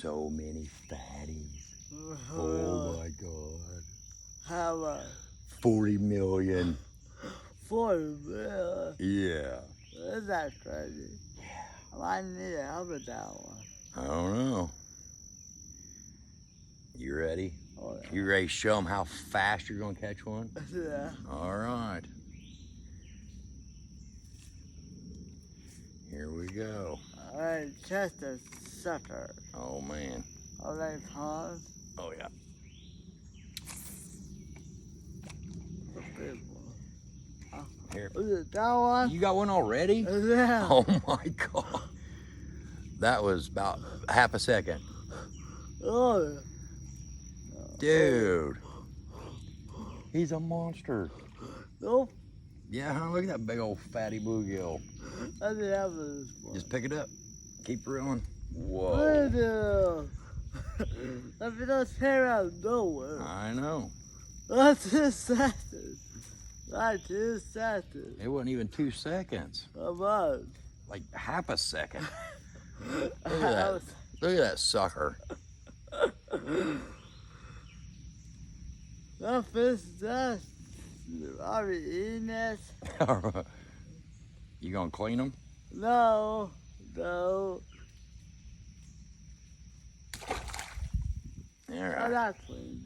So many fatties. Oh my God. How much? 40 million. 40 million? Yeah. That's not crazy. Yeah. I need to help with that one. I don't know. You ready? Oh, yeah. You ready to show them how fast you're going to catch one? Yeah. All right. Here we go. All right, catch the sucker. Oh, man. All right, pause. Oh, yeah. The big one. Here. Is it that one? You got one already? Yeah. Oh, my God. That was about half a second. Oh. Dude. He's a monster. Nope. Yeah, huh? Look at that big old fatty bluegill. I didn't have this one. Just pick it up. Keep reeling. Whoa. If it doesn't came out of nowhere. I know. That's 2 seconds. That's 2 seconds. It wasn't even 2 seconds. Come on. Like half a second. Look at that. Look at that sucker. That fish does. Are we eating this? You gonna clean them? No. No. All I'm right. not cleaning